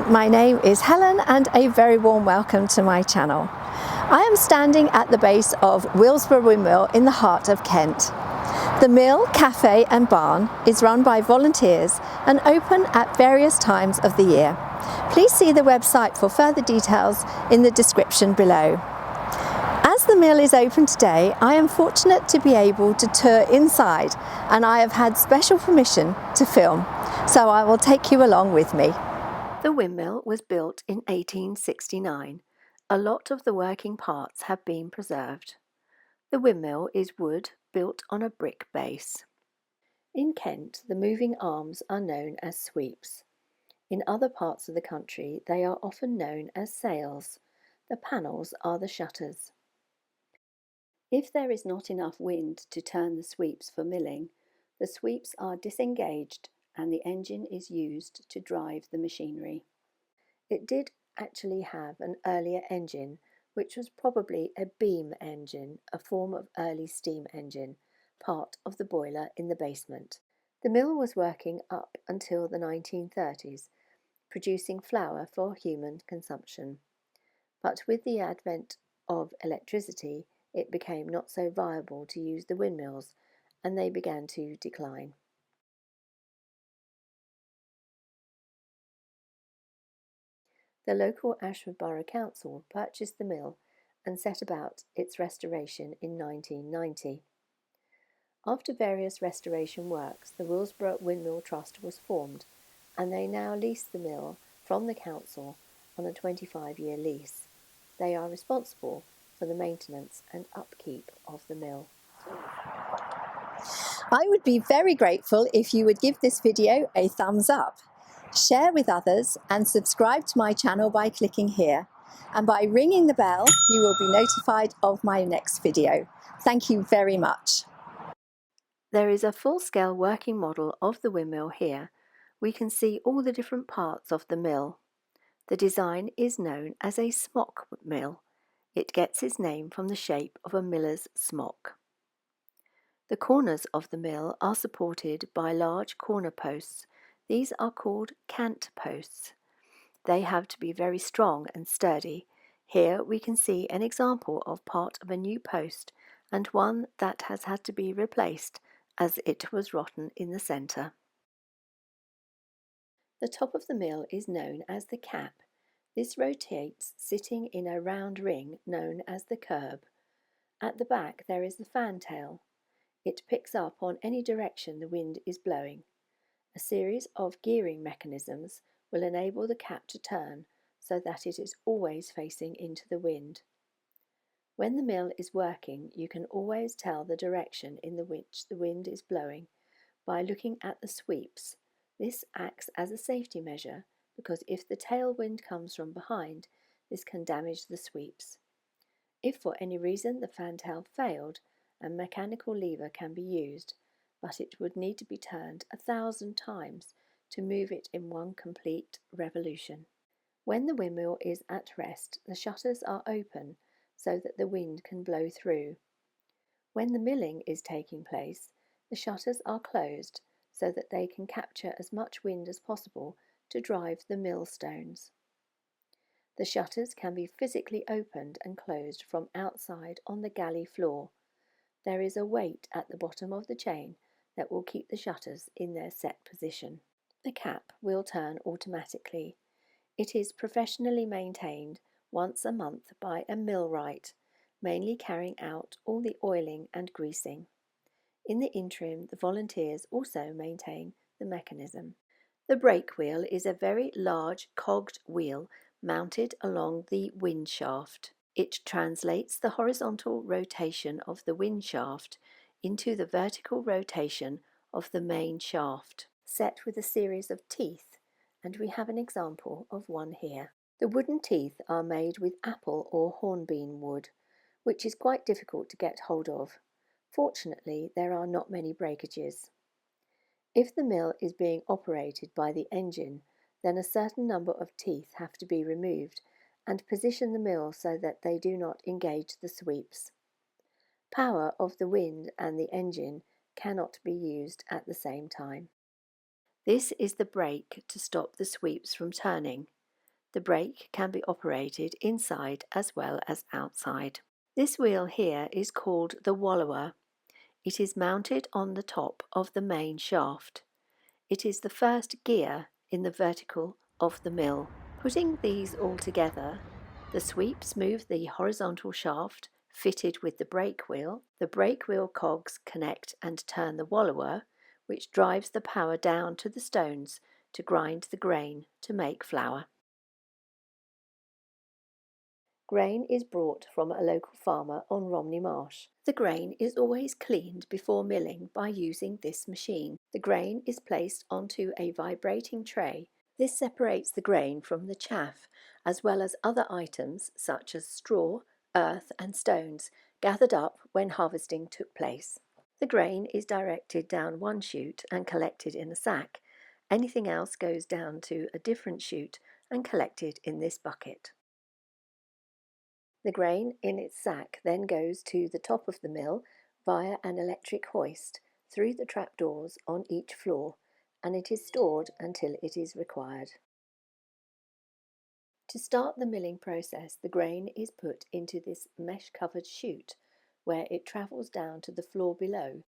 morning, my name is Helen and a very warm welcome to my channel. I am standing at the base of Willesborough Windmill in the heart of Kent. The mill, cafe and barn is run by volunteers and open at various times of the year. Please see the website for further details in the description below. As the mill is open today, I am fortunate to be able to tour inside and I have had special permission to film, so I will take you along with me. The windmill was built in 1869. A lot of the working parts have been preserved. The windmill is wood built on a brick base. In Kent, the moving arms are known as sweeps. In other parts of the country, they are often known as sails. The panels are the shutters. If there is not enough wind to turn the sweeps for milling, the sweeps are disengaged and the engine is used to drive the machinery. It did actually have an earlier engine, which was probably a beam engine, a form of early steam engine, part of the boiler in the basement. The mill was working up until the 1930s, producing flour for human consumption. But with the advent of electricity, it became not so viable to use the windmills and they began to decline. The local Ashford Borough Council purchased the mill and set about its restoration in 1990. After various restoration works, the Willesborough Windmill Trust was formed and they now lease the mill from the council on a 25-year lease. They are responsible for the maintenance and upkeep of the mill. I would be very grateful if you would give this video a thumbs up, share with others and subscribe to my channel by clicking here. And by ringing the bell, you will be notified of my next video. Thank you very much. There is a full-scale working model of the windmill here. We can see all the different parts of the mill. The design is known as a smock mill. It gets its name from the shape of a miller's smock. The corners of the mill are supported by large corner posts. These are called cant posts. They have to be very strong and sturdy. Here we can see an example of part of a new post and one that has had to be replaced as it was rotten in the centre. The top of the mill is known as the cap. This rotates sitting in a round ring known as the curb. At the back there is the fantail. It picks up on any direction the wind is blowing. A series of gearing mechanisms will enable the cap to turn so that it is always facing into the wind. When the mill is working, you can always tell the direction in which the wind is blowing by looking at the sweeps. This acts as a safety measure because if the tailwind comes from behind, this can damage the sweeps. If for any reason the fantail failed, a mechanical lever can be used, but it would need to be turned 1,000 times to move it in one complete revolution. When the windmill is at rest, the shutters are open so that the wind can blow through. When the milling is taking place, the shutters are closed so that they can capture as much wind as possible to drive the millstones. The shutters can be physically opened and closed from outside on the galley floor. There is a weight at the bottom of the chain that will keep the shutters in their set position. The cap will turn automatically. It is professionally maintained once a month by a millwright, mainly carrying out all the oiling and greasing. In the interim, the volunteers also maintain the mechanism. The brake wheel is a very large cogged wheel mounted along the wind shaft. It translates the horizontal rotation of the wind shaft into the vertical rotation of the main shaft, set with a series of teeth, and we have an example of one here. The wooden teeth are made with apple or hornbeam wood, which is quite difficult to get hold of. Fortunately, there are not many breakages. If the mill is being operated by the engine, then a certain number of teeth have to be removed and position the mill so that they do not engage the sweeps. Power of the wind and the engine cannot be used at the same time. This is the brake to stop the sweeps from turning. The brake can be operated inside as well as outside. This wheel here is called the wallower. It is mounted on the top of the main shaft. It is the first gear in the vertical of the mill. Putting these all together, the sweeps move the horizontal shaft fitted with the brake wheel cogs connect and turn the wallower, which drives the power down to the stones to grind the grain to make flour. Grain is brought from a local farmer on Romney Marsh. The grain is always cleaned before milling by using this machine. The grain is placed onto a vibrating tray. This separates the grain from the chaff, as well as other items such as straw, earth and stones gathered up when harvesting took place. The grain is directed down one chute and collected in a sack. Anything else goes down to a different chute and collected in this bucket. The grain in its sack then goes to the top of the mill via an electric hoist through the trapdoors on each floor, and it is stored until it is required. To start the milling process, the grain is put into this mesh-covered chute, where it travels down to the floor below.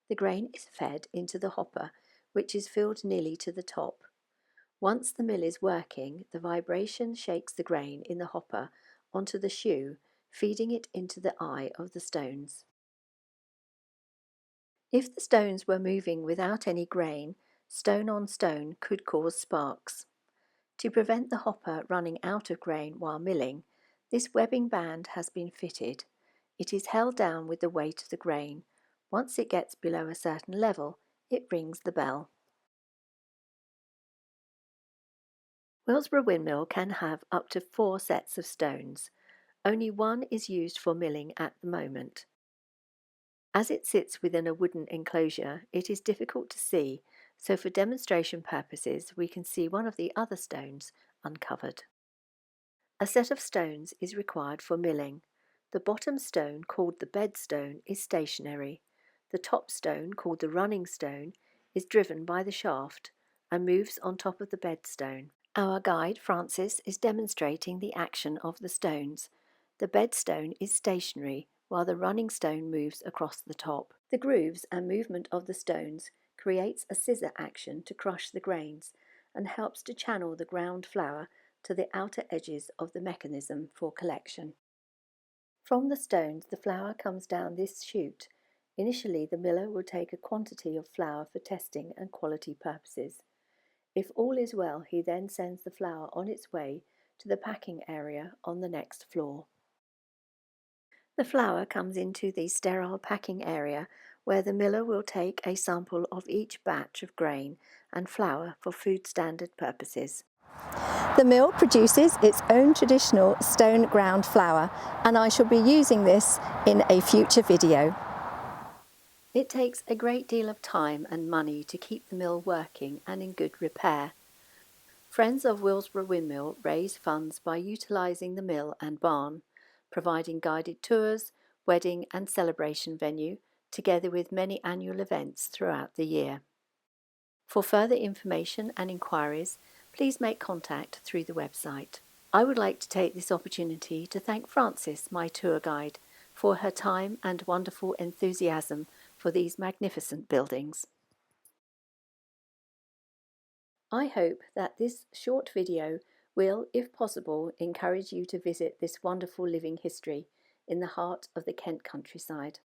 The grain is fed into the hopper, which is filled nearly to the top. Once the mill is working, the vibration shakes the grain in the hopper onto the shoe, feeding it into the eye of the stones. If the stones were moving without any grain, stone on stone could cause sparks. To prevent the hopper running out of grain while milling, this webbing band has been fitted. It is held down with the weight of the grain. Once it gets below a certain level, it rings the bell. Willesborough Windmill can have up to 4 sets of stones. Only one is used for milling at the moment. As it sits within a wooden enclosure, it is difficult to see, so for demonstration purposes we can see one of the other stones uncovered. A set of stones is required for milling. The bottom stone, called the bed stone, is stationary. The top stone, called the running stone, is driven by the shaft and moves on top of the bed stone. Our guide, Francis, is demonstrating the action of the stones. The bed stone is stationary, while the running stone moves across the top. The grooves and movement of the stones creates a scissor action to crush the grains and helps to channel the ground flour to the outer edges of the mechanism for collection. From the stones, the flour comes down this chute. Initially, the miller will take a quantity of flour for testing and quality purposes. If all is well, he then sends the flour on its way to the packing area on the next floor. The flour comes into the sterile packing area where the miller will take a sample of each batch of grain and flour for food standard purposes. The mill produces its own traditional stone ground flour, and I shall be using this in a future video. It takes a great deal of time and money to keep the mill working and in good repair. Friends of Willesborough Windmill raise funds by utilising the mill and barn, providing guided tours, wedding and celebration venue, together with many annual events throughout the year. For further information and inquiries, please make contact through the website. I would like to take this opportunity to thank Frances, my tour guide, for her time and wonderful enthusiasm for these magnificent buildings. I hope that this short video will, if possible, encourage you to visit this wonderful living history in the heart of the Kent countryside.